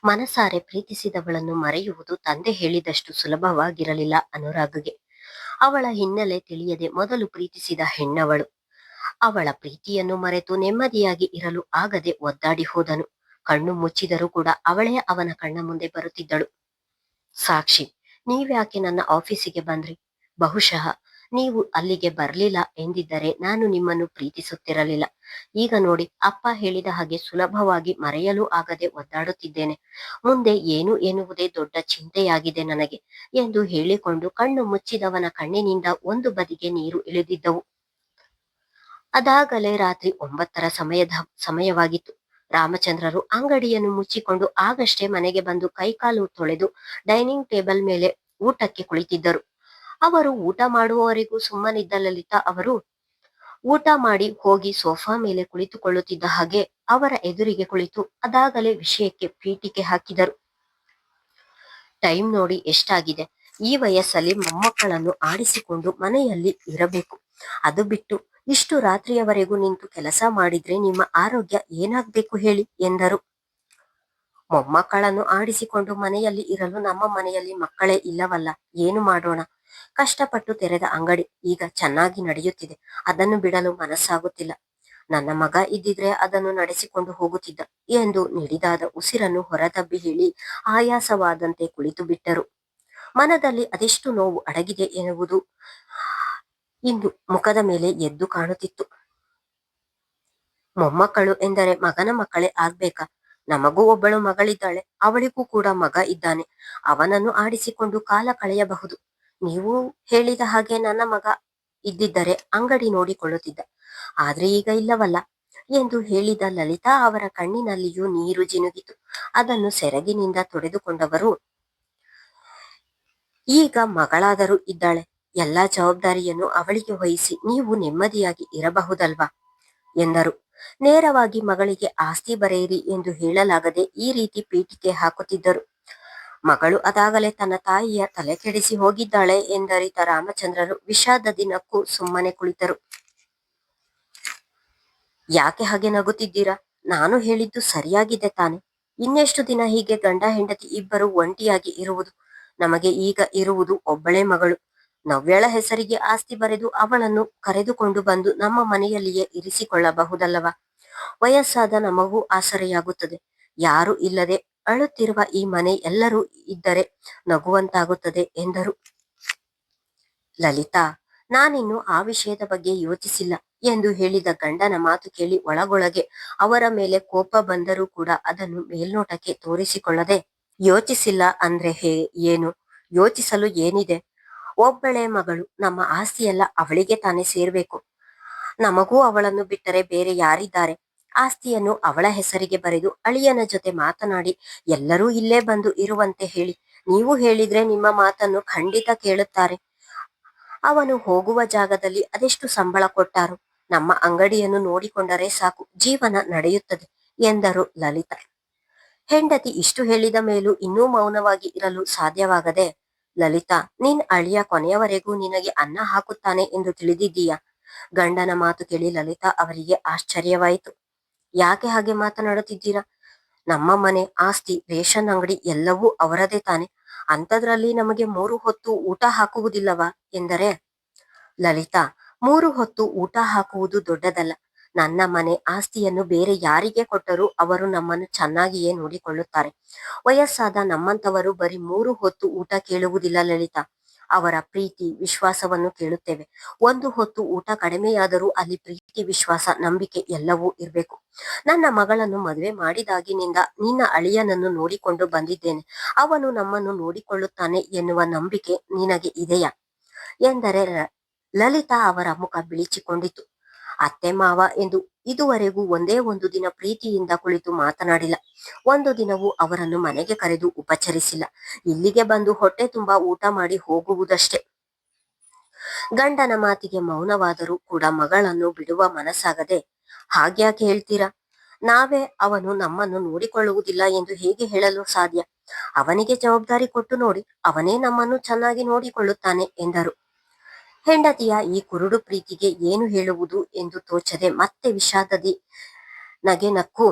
ಮನಸಾರೆ ಪ್ರೀತಿಸಿದವಳನ್ನು ಮರೆಯುವುದು ತಂದೆ ಹೇಳಿದಷ್ಟು ಸುಲಭವಾಗಿರಲಿಲ್ಲ ಅನುರಾಗಗೆ. ಅವಳ ಹಿನ್ನೆಲೆ ತಿಳಿಯದೆ ಮೊದಲು ಪ್ರೀತಿಸಿದ ಹೆಣ್ಣವಳು. ಅವಳ ಪ್ರೀತಿಯನ್ನು ಮರೆತು ನೆಮ್ಮದಿಯಾಗಿ ಇರಲು ಆಗದೆ ಒದ್ದಾಡಿ ಹೋದನು. ಕಣ್ಣು ಮುಚ್ಚಿದರೂ ಕೂಡ ಅವಳೇ ಅವನ ಕಣ್ಣ ಮುಂದೆ ಬರುತ್ತಿದ್ದಳು. ಸಾಕ್ಷಿ, ನೀವ್ಯಾಕೆ ನನ್ನ ಆಫೀಸಿಗೆ ಬಂದ್ರಿ? ಬಹುಶಃ ನೀವು ಅಲ್ಲಿಗೆ ಬರ್ಲಿಲ್ಲ ಎಂದಿದ್ದರೆ ನಾನು ನಿಮ್ಮನ್ನು ಪ್ರೀತಿಸುತ್ತಿರಲಿಲ್ಲ. ಈಗ ನೋಡಿ, ಅಪ್ಪ ಹೇಳಿದ ಹಾಗೆ ಸುಲಭವಾಗಿ ಮರೆಯಲು ಆಗದೆ ಒದ್ದಾಡುತ್ತಿದ್ದೇನೆ. ಮುಂದೆ ಏನು ಎನ್ನುವುದೇ ದೊಡ್ಡ ಚಿಂತೆಯಾಗಿದೆ ನನಗೆ ಎಂದು ಹೇಳಿಕೊಂಡು ಕಣ್ಣು ಮುಚ್ಚಿದವನ ಕಣ್ಣಿನಿಂದ ಒಂದು ಬದಿಗೆ ನೀರು ಇಳಿದಿದ್ದವು. ಅದಾಗಲೇ ರಾತ್ರಿ 9ರ ಸಮಯವಾಗಿತ್ತು. ರಾಮಚಂದ್ರರು ಅಂಗಡಿಯನ್ನು ಮುಚ್ಚಿಕೊಂಡು ಆಗಷ್ಟೇ ಮನೆಗೆ ಬಂದು ಕೈಕಾಲು ತೊಳೆದು ಡೈನಿಂಗ್ ಟೇಬಲ್ ಮೇಲೆ ಊಟಕ್ಕೆ ಕುಳಿತಿದ್ದರು. ಅವರು ಊಟ ಮಾಡುವವರೆಗೂ ಸುಮ್ಮನಿದ್ದ ಲಲಿತಾ ಅವರು ಊಟ ಮಾಡಿ ಹೋಗಿ ಸೋಫಾ ಮೇಲೆ ಕುಳಿತುಕೊಳ್ಳುತ್ತಿದ್ದ ಹಾಗೆ ಅವರ ಎದುರಿಗೆ ಕುಳಿತು ಅದಾಗಲೇ ವಿಷಯಕ್ಕೆ ಪೀಠಿಕೆ ಹಾಕಿದರು. ಟೈಮ್ ನೋಡಿ ಎಷ್ಟಾಗಿದೆ. ಈ ವಯಸ್ಸಲ್ಲಿ ಮೊಮ್ಮಕ್ಕಳನ್ನು ಆಡಿಸಿಕೊಂಡು ಮನೆಯಲ್ಲಿ ಇರಬೇಕು. ಅದು ಬಿಟ್ಟು ಇಷ್ಟು ರಾತ್ರಿಯವರೆಗೂ ನಿಂತು ಕೆಲಸ ಮಾಡಿದ್ರೆ ನಿಮ್ಮ ಆರೋಗ್ಯ ಏನಾಗ್ಬೇಕು ಹೇಳಿ ಎಂದರು. ಮೊಮ್ಮಕ್ಕಳನ್ನು ಆಡಿಸಿಕೊಂಡು ಮನೆಯಲ್ಲಿ ಇರಲು ನಮ್ಮ ಮನೆಯಲ್ಲಿ ಮಕ್ಕಳೇ ಇಲ್ಲವಲ್ಲ, ಏನು ಮಾಡೋಣ? ಕಷ್ಟಪಟ್ಟು ತೆರೆದ ಅಂಗಡಿ ಈಗ ಚೆನ್ನಾಗಿ ನಡೆಯುತ್ತಿದೆ. ಅದನ್ನು ಬಿಡಲು ಮನಸ್ಸಾಗುತ್ತಿಲ್ಲ. ನನ್ನ ಮಗ ಇದ್ದಿದ್ರೆ ಅದನ್ನು ನಡೆಸಿಕೊಂಡು ಹೋಗುತ್ತಿದ್ದ ಎಂದು ನಿಡಿದಾದ ಉಸಿರನ್ನು ಹೊರದಬ್ಬಿ ಹೇಳಿ ಆಯಾಸವಾದಂತೆ ಕುಳಿತು ಬಿಟ್ಟರು. ಮನದಲ್ಲಿ ಅದೆಷ್ಟು ನೋವು ಅಡಗಿದೆ ಎನ್ನುವುದು ಇಂದು ಮುಖದ ಮೇಲೆ ಎದ್ದು ಕಾಣುತ್ತಿತ್ತು. ಮೊಮ್ಮಕ್ಕಳು ಎಂದರೆ ಮಗನ ಮಕ್ಕಳೇ ಆಗ್ಬೇಕಾ? ನಮಗೂ ಒಬ್ಬಳು ಮಗಳಿದ್ದಾಳೆ, ಅವಳಿಗೂ ಕೂಡ ಮಗ ಇದ್ದಾನೆ. ಅವನನ್ನು ಆಡಿಸಿಕೊಂಡು ಕಾಲ ಕಳೆಯಬಹುದು. ನೀವು ಹೇಳಿದ ಹಾಗೆ ನನ್ನ ಮಗ ಇದ್ದಿದ್ದರೆ ಅಂಗಡಿ ನೋಡಿಕೊಳ್ಳುತ್ತಿದ್ದ, ಆದ್ರೆ ಈಗ ಇಲ್ಲವಲ್ಲ ಎಂದು ಹೇಳಿದ ಲಲಿತಾ ಅವರ ಕಣ್ಣಿನಲ್ಲಿಯೂ ನೀರು ಜಿನುಗಿತು. ಅದನ್ನು ಸೆರಗಿನಿಂದ ತೊಡೆದುಕೊಂಡವರು, ಈಗ ಮಗಳಾದರೂ ಇದ್ದಾಳೆ, ಎಲ್ಲಾ ಜವಾಬ್ದಾರಿಯನ್ನು ಅವಳಿಗೆ ವಹಿಸಿ ನೀವು ನೆಮ್ಮದಿಯಾಗಿ ಇರಬಹುದಲ್ವಾ ಎಂದರು. ನೇರವಾಗಿ ಮಗಳಿಗೆ ಆಸ್ತಿ ಬರೆಯಿರಿ ಎಂದು ಹೇಳಲಾಗದೆ ಈ ರೀತಿ ಪೀಠಿಕೆ ಹಾಕುತ್ತಿದ್ದರು. ಮಗಳು ಅದಾಗಲೇ ತನ್ನ ತಾಯಿಯ ತಲೆ ಕೆಡಿಸಿ ಹೋಗಿದ್ದಾಳೆ ಎಂದರಿತ ರಾಮಚಂದ್ರರು ವಿಷಾದದಿ ನಕ್ಕು ಸುಮ್ಮನೆ ಕುಳಿತರು. ಯಾಕೆ ಹಾಗೆ ನಗುತ್ತಿದ್ದೀರಾ? ನಾನು ಹೇಳಿದ್ದು ಸರಿಯಾಗಿದೆ ತಾನೆ? ಇನ್ನೆಷ್ಟು ದಿನ ಹೀಗೆ ಗಂಡ ಹೆಂಡತಿ ಇಬ್ಬರು ಒಂಟಿಯಾಗಿ ಇರುವುದು? ನಮಗೆ ಈಗ ಇರುವುದು ಒಬ್ಬಳೇ ಮಗಳು. ನವ್ಯಳ ಹೆಸರಿಗೆ ಆಸ್ತಿ ಬರೆದು ಅವಳನ್ನು ಕರೆದುಕೊಂಡು ಬಂದು ನಮ್ಮ ಮನೆಯಲ್ಲಿಯೇ ಇರಿಸಿಕೊಳ್ಳಬಹುದಲ್ಲವಾ? ವಯಸ್ಸಾದ ನಮಗೂ ಆಸರೆಯಾಗುತ್ತದೆ. ಯಾರು ಇಲ್ಲದೆ ಅಳುತ್ತಿರುವ ಈ ಮನೆ ಎಲ್ಲರೂ ಇದ್ದರೆ ನಗುವಂತಾಗುತ್ತದೆ ಎಂದರು. ಲಲಿತಾ, ನಾನಿನ್ನು ಆ ವಿಷಯದ ಬಗ್ಗೆ ಯೋಚಿಸಿಲ್ಲ ಎಂದು ಹೇಳಿದ ಗಂಡನ ಮಾತು ಕೇಳಿ ಒಳಗೊಳಗೆ ಅವರ ಮೇಲೆ ಕೋಪ ಬಂದರೂ ಕೂಡ ಅದನ್ನು ಮೇಲ್ನೋಟಕ್ಕೆ ತೋರಿಸಿಕೊಳ್ಳದೆ, ಯೋಚಿಸಿಲ್ಲ ಅಂದ್ರೆ ಏನು? ಯೋಚಿಸಲು ಏನಿದೆ? ಒಬ್ಬಳೇ ಮಗಳು, ನಮ್ಮ ಆಸ್ತಿಯೆಲ್ಲ ಅವಳಿಗೆ ತಾನೇ ಸೇರ್ಬೇಕು. ನಮಗೂ ಅವಳನ್ನು ಬಿಟ್ಟರೆ ಬೇರೆ ಯಾರಿದ್ದಾರೆ? ಆಸ್ತಿಯನ್ನು ಅವಳ ಹೆಸರಿಗೆ ಬರೆದು ಅಳಿಯನ ಜೊತೆ ಮಾತನಾಡಿ ಎಲ್ಲರೂ ಇಲ್ಲೇ ಬಂದು ಇರುವಂತೆ ಹೇಳಿ. ನೀವು ಹೇಳಿದ್ರೆ ನಿಮ್ಮ ಮಾತನ್ನು ಖಂಡಿತ ಕೇಳುತ್ತಾರೆ. ಅವನು ಹೋಗುವ ಜಾಗದಲ್ಲಿ ಅದೆಷ್ಟು ಸಂಬಳ ಕೊಟ್ಟಾರು? ನಮ್ಮ ಅಂಗಡಿಯನ್ನು ನೋಡಿಕೊಂಡರೆ ಸಾಕು, ಜೀವನ ನಡೆಯುತ್ತದೆ ಎಂದರು ಲಲಿತಾ. ಹೆಂಡತಿ ಇಷ್ಟು ಹೇಳಿದ ಮೇಲೂ ಇನ್ನೂ ಮೌನವಾಗಿ ಇರಲು ಸಾಧ್ಯವಾಗದೆ, ಲಲಿತಾ, ನಿನ್ ಅಳಿಯ ಕೊನೆಯವರೆಗೂ ನಿನಗೆ ಅನ್ನ ಹಾಕುತ್ತಾನೆ ಎಂದು ತಿಳಿದಿದ್ದೀಯಾ? ಗಂಡನ ಮಾತು ಕೇಳಿ ಲಲಿತಾ ಅವರಿಗೆ ಆಶ್ಚರ್ಯವಾಯಿತು. ಯಾಕೆ ಹಾಗೆ ಮಾತನಾಡುತ್ತಿದ್ದೀರಾ? ನಮ್ಮ ಮನೆ, ಆಸ್ತಿ, ರೇಷನ್ ಅಂಗಡಿ ಎಲ್ಲವೂ ಅವರದೇ ತಾನೆ. ಅಂಥದ್ರಲ್ಲಿ ನಮಗೆ 3 ಹೊತ್ತು ಊಟ ಹಾಕುವುದಿಲ್ಲವಾ ಎಂದರೆ, ಲಲಿತಾ, 3 ಹೊತ್ತು ಊಟ ಹಾಕುವುದು ದೊಡ್ಡದಲ್ಲ. ನನ್ನ ಮನೆ, ಆಸ್ತಿಯನ್ನು ಬೇರೆ ಯಾರಿಗೆ ಕೊಟ್ಟರೂ ಅವರು ನಮ್ಮನ್ನು ಚೆನ್ನಾಗಿಯೇ ನೋಡಿಕೊಳ್ಳುತ್ತಾರೆ. ವಯಸ್ಸಾದ ನಮ್ಮಂತವರು ಬರೀ 3 ಹೊತ್ತು ಊಟ ಕೇಳುವುದಿಲ್ಲ ಲಲಿತಾ, ಅವರ ಪ್ರೀತಿ ವಿಶ್ವಾಸವನ್ನು ಕೇಳುತ್ತೇವೆ. 1 ಹೊತ್ತು ಊಟ ಕಡಿಮೆಯಾದರೂ ಅಲ್ಲಿ ಪ್ರೀತಿ ವಿಶ್ವಾಸ ನಂಬಿಕೆ ಎಲ್ಲವೂ ಇರಬೇಕು. ನನ್ನ ಮಗಳನ್ನು ಮದುವೆ ಮಾಡಿದಾಗಿನಿಂದ ನಿನ್ನ ಅಳಿಯನನ್ನು ನೋಡಿಕೊಂಡು ಬಂದಿದ್ದೇನೆ. ಅವನು ನಮ್ಮನ್ನು ನೋಡಿಕೊಳ್ಳುತ್ತಾನೆ ಎನ್ನುವ ನಂಬಿಕೆ ನಿನಗೆ ಇದೆಯಾ ಎಂದರೆ ಲಲಿತಾ ಅವರ ಮುಖ ಬಿಳಿಚಿಕೊಂಡಿತು. ಅತ್ತೆ ಮಾವ ಎಂದು ಇದುವರೆಗೂ ಒಂದೇ ಒಂದು ದಿನ ಪ್ರೀತಿಯಿಂದ ಕುಳಿತು ಮಾತನಾಡಿಲ್ಲ. ಒಂದು ದಿನವೂ ಅವರನ್ನು ಮನೆಗೆ ಕರೆದು ಉಪಚರಿಸಿಲ್ಲ. ಇಲ್ಲಿಗೆ ಬಂದು ಹೊಟ್ಟೆ ತುಂಬಾ ಊಟ ಮಾಡಿ ಹೋಗುವುದಷ್ಟೇ. ಗಂಡನ ಮಾತಿಗೆ ಮೌನವಾದರೂ ಕೂಡ ಮಗಳನ್ನು ಬಿಡುವ ಮನಸ್ಸಾಗದೆ, ಹಾಗ್ಯಾಕೆ ಹೇಳ್ತೀರಾ? ನಾವೇ ಅವನು ನಮ್ಮನ್ನು ನೋಡಿಕೊಳ್ಳುವುದಿಲ್ಲ ಎಂದು ಹೇಗೆ ಹೇಳಲು ಸಾಧ್ಯ? ಅವನಿಗೆ ಜವಾಬ್ದಾರಿ ಕೊಟ್ಟು ನೋಡಿ, ಅವನೇ ನಮ್ಮನ್ನು ಚೆನ್ನಾಗಿ ನೋಡಿಕೊಳ್ಳುತ್ತಾನೆ ಎಂದರು. ಹೆಂಡತಿಯ ಈ ಕುರುಡು ಪ್ರೀತಿಗೆ ಏನು ಹೇಳುವುದು ಎಂದು ತೋಚದೆ ಮತ್ತೆ ವಿಷಾದದಿ ನಗೆ ನಕ್ಕು,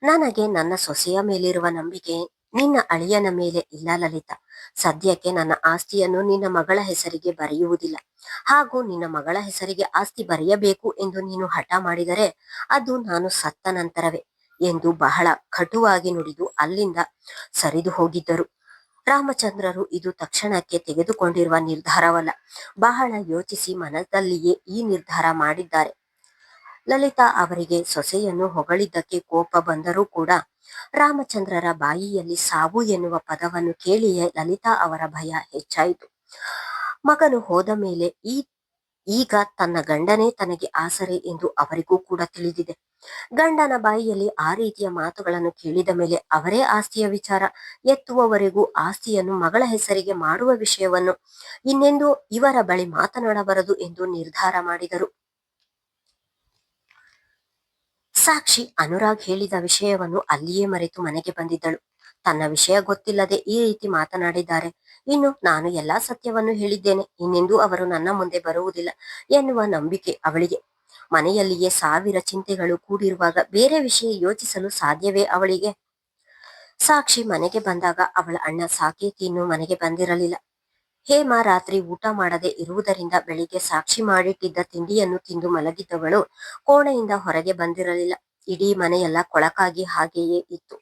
ನನಗೆ ನನ್ನ ಸೊಸೆಯ ಮೇಲಿರುವ ನಂಬಿಕೆ ನಿನ್ನ ಅಳಿಯನ ಮೇಲೆ ಇಲ್ಲ ಲಲಿತಾ. ಸದ್ಯಕ್ಕೆ ನನ್ನ ಆಸ್ತಿಯನ್ನು ನಿನ್ನ ಮಗಳ ಹೆಸರಿಗೆ ಬರೆಯುವುದಿಲ್ಲ. ಹಾಗೂ ನಿನ್ನ ಮಗಳ ಹೆಸರಿಗೆ ಆಸ್ತಿ ಬರೆಯಬೇಕು ಎಂದು ನೀನು ಹಠ ಮಾಡಿದರೆ ಅದು ನಾನು ಸತ್ತ ನಂತರವೇ ಎಂದು ಬಹಳ ಕಟುವಾಗಿ ನುಡಿದು ಅಲ್ಲಿಂದ ಸರಿದು ಹೋಗಿದ್ದರು. ರಾಮಚಂದ್ರರು ಇದು ತಕ್ಷಣಕ್ಕೆ ತೆಗೆದುಕೊಂಡಿರುವ ನಿರ್ಧಾರವಲ್ಲ. ಬಹಳ ಯೋಚಿಸಿ ಮನದಲ್ಲಿಯೇ ಈ ನಿರ್ಧಾರ ಮಾಡಿದ್ದಾರೆ. ಲಲಿತಾ ಅವರಿಗೆ ಸೊಸೆಯನ್ನು ಹೊಗಳಿದ್ದಕ್ಕೆ ಕೋಪ ಬಂದರೂ ಕೂಡ ರಾಮಚಂದ್ರರ ಬಾಯಿಯಲ್ಲಿ ಸಾವು ಎನ್ನುವ ಪದವನ್ನು ಕೇಳಿಯೇ ಲಲಿತಾ ಅವರ ಭಯ ಹೆಚ್ಚಾಯಿತು. ಮಗನು ಹೋದ ಮೇಲೆ ಈಗ ತನ್ನ ಗಂಡನೇ ತನಗೆ ಆಸರೆ ಎಂದು ಅವರಿಗೂ ಕೂಡ ತಿಳಿದಿದೆ. ಗಂಡನ ಬಾಯಿಯಲ್ಲಿ ಆ ರೀತಿಯ ಮಾತುಗಳನ್ನು ಕೇಳಿದ ಮೇಲೆ ಅವರೇ ಆಸ್ತಿಯ ವಿಚಾರ ಎತ್ತುವವರೆಗೂ ಆಸ್ತಿಯನ್ನು ಮಗಳ ಹೆಸರಿಗೆ ಮಾಡುವ ವಿಷಯವನ್ನು ಇನ್ನೆಂದೂ ಇವರ ಬಳಿ ಮಾತನಾಡಬಾರದು ಎಂದು ನಿರ್ಧಾರ ಮಾಡಿದರು. ಸಾಕ್ಷಿ ಅನುರಾಗ್ ಹೇಳಿದ ವಿಷಯವನ್ನು ಅಲ್ಲಿಯೇ ಮರೆತು ಮನೆಗೆ ಬಂದಿದ್ದಳು. ತನ್ನ ವಿಷಯ ಗೊತ್ತಿಲ್ಲದೆ ಈ ರೀತಿ ಮಾತನಾಡಿದ್ದಾರೆ, ಇನ್ನು ನಾನು ಎಲ್ಲಾ ಸತ್ಯವನ್ನು ಹೇಳಿದ್ದೇನೆ, ಇನ್ನೆಂದೂ ಅವರು ನನ್ನ ಮುಂದೆ ಬರುವುದಿಲ್ಲ ಎನ್ನುವ ನಂಬಿಕೆ ಅವಳಿಗೆ. ಮನೆಯಲ್ಲಿಯೇ ಸಾವಿರ ಚಿಂತೆಗಳು ಕೂಡಿರುವಾಗ ಬೇರೆ ವಿಷಯ ಯೋಚಿಸಲು ಸಾಧ್ಯವೇ ಅವಳಿಗೆ? ಸಾಕ್ಷಿ ಮನೆಗೆ ಬಂದಾಗ ಅವಳ ಅಣ್ಣ ಸಾಕೇತ್ ಇನ್ನೂ ಮನೆಗೆ ಬಂದಿರಲಿಲ್ಲ. ಹೇಮ ರಾತ್ರಿ ಊಟ ಮಾಡದೆ ಇರುವುದರಿಂದ ಬೆಳಿಗ್ಗೆ ಸಾಕ್ಷಿ ಮಾಡಿಟ್ಟಿದ್ದ ತಿಂಡಿಯನ್ನು ತಿಂದು ಮಲಗಿದ್ದವಳು ಕೋಣೆಯಿಂದ ಹೊರಗೆ ಬಂದಿರಲಿಲ್ಲ. ಇಡೀ ಮನೆಯೆಲ್ಲ ಕೊಳಕಾಗಿ ಹಾಗೆಯೇ ಇತ್ತು.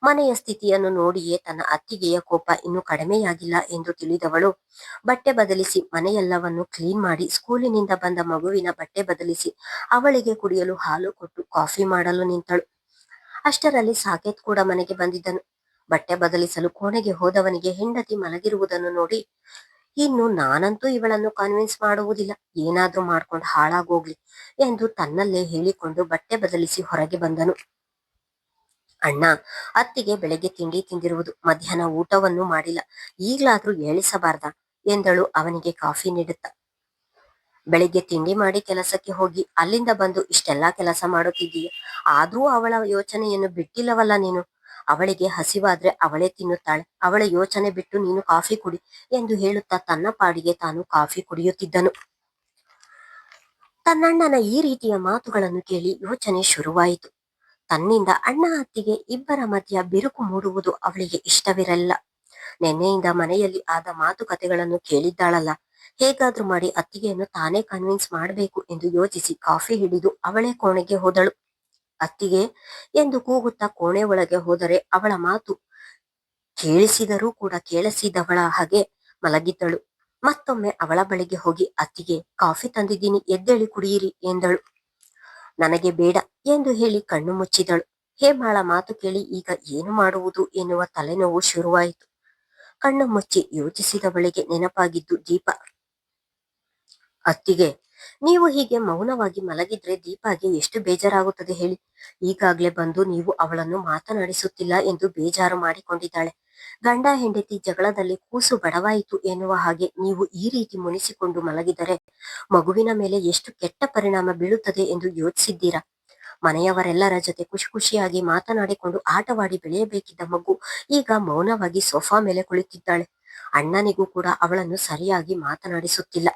ಮನೆಯ ಸ್ಥಿತಿಯನ್ನು ನೋಡಿಯೇ ತನ್ನ ಅತ್ತಿಗೆಯ ಕೋಪ ಇನ್ನೂ ಕಡಿಮೆಯಾಗಿಲ್ಲ ಎಂದು ತಿಳಿದವಳು ಬಟ್ಟೆ ಬದಲಿಸಿ ಮನೆಯೆಲ್ಲವನ್ನು ಕ್ಲೀನ್ ಮಾಡಿ ಸ್ಕೂಲಿನಿಂದ ಬಂದ ಮಗುವಿನ ಬಟ್ಟೆ ಬದಲಿಸಿ ಅವಳಿಗೆ ಕುಡಿಯಲು ಹಾಲು ಕೊಟ್ಟು ಕಾಫಿ ಮಾಡಲು ನಿಂತಳು. ಅಷ್ಟರಲ್ಲಿ ಸಾಕೇತ್ ಕೂಡ ಮನೆಗೆ ಬಂದಿದ್ದನು. ಬಟ್ಟೆ ಬದಲಿಸಲು ಕೋಣೆಗೆ ಹೋದವನಿಗೆ ಹೆಂಡತಿ ಮಲಗಿರುವುದನ್ನು ನೋಡಿ, ಇನ್ನು ನಾನಂತೂ ಇವಳನ್ನು ಕನ್ವಿನ್ಸ್ ಮಾಡುವುದಿಲ್ಲ, ಏನಾದ್ರೂ ಮಾಡ್ಕೊಂಡು ಹಾಳಾಗೋಗ್ಲಿ ಎಂದು ತನ್ನಲ್ಲೇ ಹೇಳಿಕೊಂಡು ಬಟ್ಟೆ ಬದಲಿಸಿ ಹೊರಗೆ ಬಂದನು. ಅಣ್ಣ, ಅತ್ತಿಗೆ ಬೆಳಗ್ಗೆ ತಿಂಡಿ ತಿಂದಿರುವುದು, ಮಧ್ಯಾಹ್ನ ಊಟವನ್ನು ಮಾಡಿಲ್ಲ, ಈಗ್ಲಾದ್ರೂ ಏಳಿಸಬಾರ್ದ ಎಂದಳು ಅವನಿಗೆ ಕಾಫಿ ನೀಡುತ್ತ. ಬೆಳಿಗ್ಗೆ ತಿಂಡಿ ಮಾಡಿ ಕೆಲಸಕ್ಕೆ ಹೋಗಿ ಅಲ್ಲಿಂದ ಬಂದು ಇಷ್ಟೆಲ್ಲಾ ಕೆಲಸ ಮಾಡುತ್ತಿದ್ದೀಯ, ಆದ್ರೂ ಅವಳ ಯೋಚನೆಯನ್ನು ಬಿಟ್ಟಿಲ್ಲವಲ್ಲ ನೀನು. ಅವಳಿಗೆ ಹಸಿವಾದ್ರೆ ಅವಳೇ ತಿನ್ನುತ್ತಾಳೆ, ಅವಳ ಯೋಚನೆ ಬಿಟ್ಟು ನೀನು ಕಾಫಿ ಕುಡಿ ಎಂದು ಹೇಳುತ್ತಾ ತನ್ನ ಪಾಡಿಗೆ ತಾನು ಕಾಫಿ ಕುಡಿಯುತ್ತಿದ್ದನು. ತನ್ನಣ್ಣನ ಈ ರೀತಿಯ ಮಾತುಗಳನ್ನು ಕೇಳಿ ಯೋಚನೆ ಶುರುವಾಯಿತು. ತನ್ನಿಂದ ಅಣ್ಣ ಅತ್ತಿಗೆ ಇಬ್ಬರ ಮಧ್ಯ ಬಿರುಕು ಮೂಡುವುದು ಅವಳಿಗೆ ಇಷ್ಟವಿರಲಿಲ್ಲ. ನಿನ್ನೆಯಿಂದ ಮನೆಯಲ್ಲಿ ಆದ ಮಾತುಕತೆಗಳನ್ನು ಕೇಳಿದ್ದಾಳಲ್ಲ, ಹೇಗಾದ್ರೂ ಮಾಡಿ ಅತ್ತಿಗೆಯನ್ನು ತಾನೇ ಕನ್ವಿನ್ಸ್ ಮಾಡಬೇಕು ಎಂದು ಯೋಚಿಸಿ ಕಾಫಿ ಹಿಡಿದು ಅವಳೇ ಕೋಣೆಗೆ ಹೋದಳು. ಅತ್ತಿಗೆ ಎಂದು ಕೂಗುತ್ತಾ ಕೋಣೆ ಒಳಗೆ ಹೋದರೆ ಅವಳ ಮಾತು ಕೇಳಿಸಿದರೂ ಕೂಡ ಕೇಳಿಸಿದವಳ ಹಾಗೆ ಮಲಗಿದ್ದಳು. ಮತ್ತೊಮ್ಮೆ ಅವಳ ಬಳಿಗೆ ಹೋಗಿ ಅತ್ತಿಗೆ ಕಾಫಿ ತಂದಿದ್ದೀನಿ, ಎದ್ದೇಳಿ ಕುಡಿಯಿರಿ ಎಂದಳು. ನನಗೆ ಬೇಡ ಎಂದು ಹೇಳಿ ಕಣ್ಣು ಮುಚ್ಚಿದಳು. ಹೇಮಾಳ ಮಾತು ಕೇಳಿ ಈಗ ಏನು ಮಾಡುವುದು ಎನ್ನುವ ತಲೆನೋವು ಶುರುವಾಯಿತು. ಕಣ್ಣು ಮುಚ್ಚಿ ಯೋಚಿಸಿದವಳಿಗೆ ನೆನಪಾಗಿದ್ದು ದೀಪ. ಅತ್ತಿಗೆ, ನೀವು ಹೀಗೆ ಮೌನವಾಗಿ ಮಲಗಿದ್ರೆ ದೀಪಾಗೆ ಎಷ್ಟು ಬೇಜಾರಾಗುತ್ತದೆ ಹೇಳಿ. ಈಗಾಗ್ಲೇ ಬಂದು ನೀವು ಅವಳನ್ನು ಮಾತನಾಡಿಸುತ್ತಿಲ್ಲ ಎಂದು ಬೇಜಾರು ಮಾಡಿಕೊಂಡಿದ್ದಾಳೆ. ಗಂಡ ಹೆಂಡತಿ ಜಗಳದಲ್ಲಿ ಕೂಸು ಬಡವಾಯಿತು ಎನ್ನುವ ಹಾಗೆ ನೀವು ಈ ರೀತಿ ಮುನಿಸಿಕೊಂಡು ಮಲಗಿದರೆ ಮಗುವಿನ ಮೇಲೆ ಎಷ್ಟು ಕೆಟ್ಟ ಪರಿಣಾಮ ಬೀಳುತ್ತದೆ ಎಂದು ಯೋಚಿಸಿದ್ದೀರಾ? ಮನೆಯವರೆಲ್ಲರ ಜೊತೆ ಖುಷಿ ಖುಷಿಯಾಗಿ ಮಾತನಾಡಿಕೊಂಡು ಆಟವಾಡಿ ಬೆಳೆಯಬೇಕಿದ್ದ ಮಗು ಈಗ ಮೌನವಾಗಿ ಸೋಫಾ ಮೇಲೆ ಕುಳಿತಿದ್ದಾಳೆ. ಅಣ್ಣನಿಗೂ ಕೂಡ ಅವಳನ್ನು ಸರಿಯಾಗಿ ಮಾತನಾಡಿಸುತ್ತಿಲ್ಲ,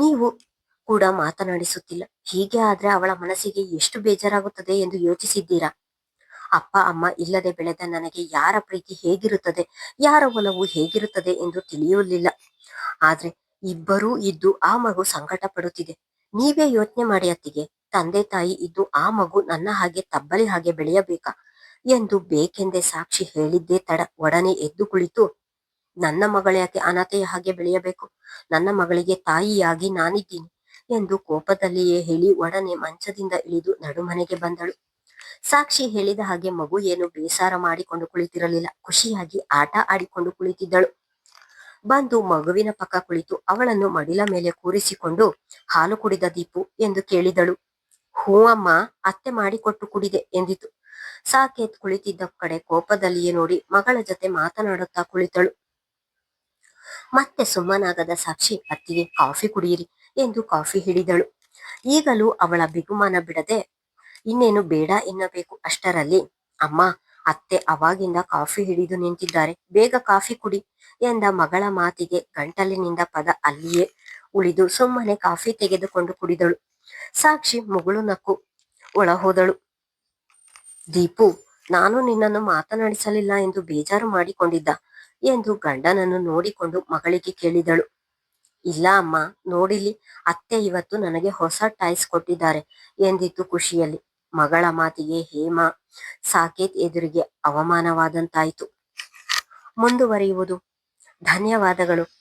ನೀವು ಕೂಡ ಮಾತನಾಡಿಸುತ್ತಿಲ್ಲ. ಹೀಗೆ ಆದ್ರೆ ಅವಳ ಮನಸ್ಸಿಗೆ ಎಷ್ಟು ಬೇಜಾರಾಗುತ್ತದೆ ಎಂದು ಯೋಚಿಸಿದ್ದೀರಾ? ಅಪ್ಪ ಅಮ್ಮ ಇಲ್ಲದೆ ಬೆಳೆದ ನನಗೆ ಯಾರ ಪ್ರೀತಿ ಹೇಗಿರುತ್ತದೆ, ಯಾರ ಒಲವು ಹೇಗಿರುತ್ತದೆ ಎಂದು ತಿಳಿಯಲಿಲ್ಲ. ಆದ್ರೆ ಇಬ್ಬರೂ ಇದ್ದು ಆ ಮಗು ಸಂಕಟ ಪಡುತ್ತಿದೆ. ನೀವೇ ಯೋಚನೆ ಮಾಡಿ ಅತ್ತಿಗೆ, ತಂದೆ ತಾಯಿ ಇದ್ದು ಆ ಮಗು ನನ್ನ ಹಾಗೆ ತಬ್ಬಲಿ ಹಾಗೆ ಬೆಳೆಯಬೇಕಾ ಎಂದು ಬೇಕೆಂದೇ ಸಾಕ್ಷಿ ಹೇಳಿದ್ದೇ ತಡ ಒಡನೆ ಎದ್ದು ಕುಳಿತು, ನನ್ನ ಮಗಳೇಕೆ ಅನಾಥೆಯ ಹಾಗೆ ಬೆಳೆಯಬೇಕು, ನನ್ನ ಮಗಳಿಗೆ ತಾಯಿಯಾಗಿ ನಾನಿದ್ದೀನಿ ಎಂದು ಕೋಪದಲ್ಲಿಯೇ ಹೇಳಿ ಒಡನೆ ಮಂಚದಿಂದ ಇಳಿದು ನಡುಮನೆಗೆ ಬಂದಳು. ಸಾಕ್ಷಿ ಹೇಳಿದ ಹಾಗೆ ಮಗು ಏನು ಬೇಸರ ಮಾಡಿಕೊಂಡು ಕುಳಿತಿರಲಿಲ್ಲ, ಖುಷಿಯಾಗಿ ಆಟ ಆಡಿಕೊಂಡು ಕುಳಿತಿದ್ದಳು. ಬಂದು ಮಗುವಿನ ಪಕ್ಕ ಕುಳಿತು ಅವಳನ್ನು ಮಡಿಲ ಮೇಲೆ ಕೂರಿಸಿಕೊಂಡು, ಹಾಲು ಕುಡಿದ ದೀಪು ಎಂದು ಕೇಳಿದಳು. ಹೂ ಅಮ್ಮ, ಅತ್ತೆ ಮಾಡಿಕೊಟ್ಟು ಕುಡಿದೆ ಎಂದಿತು. ಸಾಕೇತ್ ಕುಳಿತಿದ್ದ ಕಡೆ ಕೋಪದಲ್ಲಿಯೇ ನೋಡಿ ಮಗಳ ಜೊತೆ ಮಾತನಾಡುತ್ತಾ ಕುಳಿತಳು. ಮತ್ತೆ ಸುಮ್ಮನಾಗದ ಸಾಕ್ಷಿ ಅತ್ತಿಗೆ ಕಾಫಿ ಕುಡಿಯಿರಿ ಎಂದು ಕಾಫಿ ಹಿಡಿದಳು. ಈಗಲೂ ಅವಳ ಬಿಗುಮಾನ ಬಿಡದೆ ಇನ್ನೇನು ಬೇಡ ಎನ್ನಬೇಕು. ಅಷ್ಟರಲ್ಲಿ, ಅಮ್ಮ, ಅತ್ತೆ ಅವಾಗಿಂದ ಕಾಫಿ ಹಿಡಿದು ನಿಂತಿದ್ದಾರೆ, ಬೇಗ ಕಾಫಿ ಕುಡಿ ಎಂದ ಮಗಳ ಮಾತಿಗೆ ಗಂಟಲಿನಿಂದ ಪದ ಅಲ್ಲಿಯೇ ಉಳಿದು ಸುಮ್ಮನೆ ಕಾಫಿ ತೆಗೆದುಕೊಂಡು ಕುಡಿದಳು. ಸಾಕ್ಷಿ ಮುಗುಳು ನಕ್ಕು ಒಳ ಹೋದಳು. ದೀಪು, ನಾನು ನಿನ್ನನ್ನು ಮಾತನಾಡಿಸಲಿಲ್ಲ ಎಂದು ಬೇಜಾರು ಮಾಡಿಕೊಂಡಿದ್ದ ಎಂದು ಗಂಡನನ್ನು ನೋಡಿಕೊಂಡು ಮಗಳಿಗೆ ಕೇಳಿದಳು. ಇಲ್ಲ ಅಮ್ಮ, ನೋಡಿಲಿ, ಅತ್ತೆ ಇವತ್ತು ನನಗೆ ಹೊಸ ಟಾಯ್ಸ್ ಕೊಟ್ಟಿದ್ದಾರೆ ಎಂದಿತ್ತು ಖುಷಿಯಲ್ಲಿ. ಮಗಳ ಮಾತಿಗೆ ಹೇಮಾ ಸಾಕೇತ್ ಎದುರಿಗೆ ಅವಮಾನವಾದಂತಾಯಿತು. ಮುಂದುವರಿಯುವುದು. ಧನ್ಯವಾದಗಳು.